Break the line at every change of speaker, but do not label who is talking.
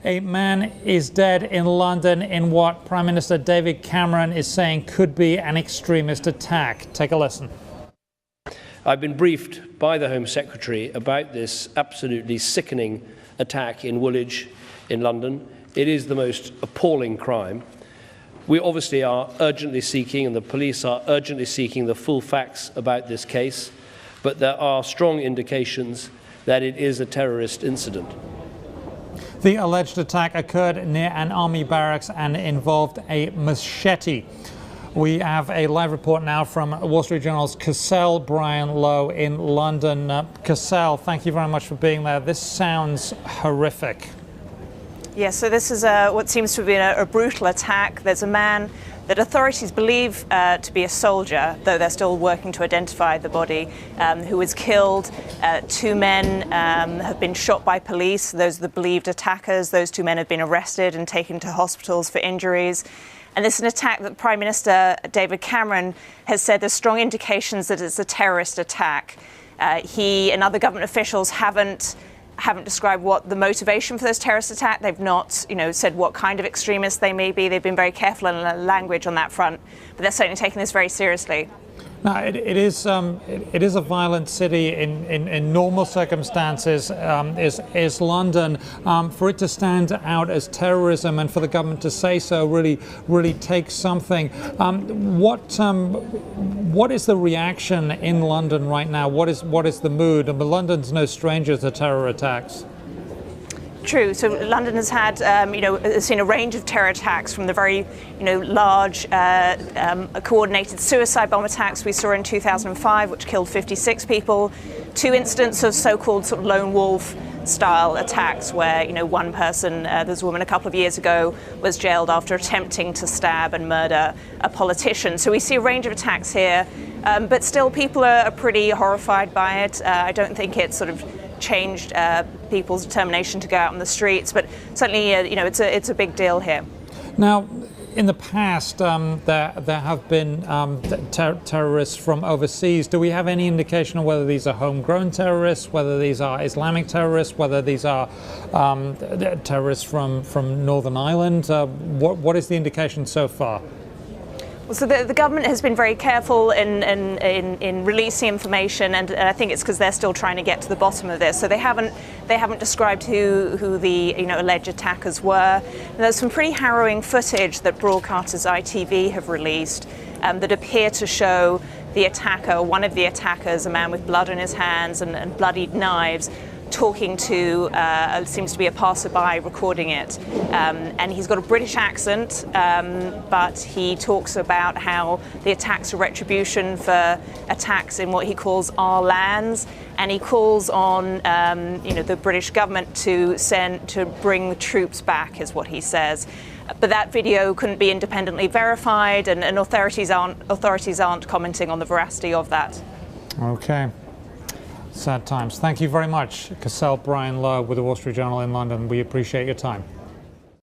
A man is dead in London in what Prime Minister David Cameron is saying could be an extremist attack. Take a listen.
I've been briefed by the Home Secretary about this absolutely sickening attack in Woolwich in London. It is the most appalling crime. We obviously are urgently seeking, and the police are urgently seeking, the full facts about this case, but there are strong indications that it is a terrorist incident.
The alleged attack occurred near an army barracks and involved a machete. We have a live report now from Wall Street Journal's Cassel Brian Lowe in London. Cassel, thank you very much for being there. This sounds horrific.
Yes, so this is what seems to have been a brutal attack. There's a man that authorities believe to be a soldier, though they're still working to identify the body, who was killed. Two men have been shot by police. Those are the believed attackers. Those two men have been arrested and taken to hospitals for injuries. And this is an attack that Prime Minister David Cameron has said there's strong indications that it's a terrorist attack. He and other government officials haven't described what the motivation for this terrorist attack. They've not, said what kind of extremists they may be. They've been very careful in their language on that front, but they're certainly taking this very seriously.
Now, it is a violent city in normal circumstances. Is London. For it to stand out as terrorism and for the government to say so really takes something. What is the reaction in London right now? What is the mood? London's no stranger to terror attacks.
True. So London has had, seen a range of terror attacks, from the very, large coordinated suicide bomb attacks we saw in 2005, which killed 56 people, to incidents of so-called sort of lone wolf style attacks where, one person, there's a woman a couple of years ago, was jailed after attempting to stab and murder a politician. So we see a range of attacks here, but still people are pretty horrified by it. I don't think it's sort of changed people's determination to go out on the streets, but certainly, it's a big deal here.
Now, in the past, there have been terrorists from overseas. Do we have any indication of whether these are homegrown terrorists, whether these are Islamic terrorists, whether these are terrorists from Northern Ireland? What is the indication so far?
Well, so the government has been very careful in releasing information, and I think it's because they're still trying to get to the bottom of this. So they haven't described who the alleged attackers were. And there's some pretty harrowing footage that broadcasters ITV have released that appear to show the attacker, one of the attackers, a man with blood on his hands and bloodied knives, talking to, seems to be a passerby recording it. And he's got a British accent, but he talks about how the attacks are retribution for attacks in what he calls our lands. And he calls on, the British government to bring the troops back, is what he says. But that video couldn't be independently verified, and authorities aren't commenting on the veracity of that.
Okay. Sad times. Thank you very much, Cassel Brian Lowe with the Wall Street Journal in London. We appreciate your time.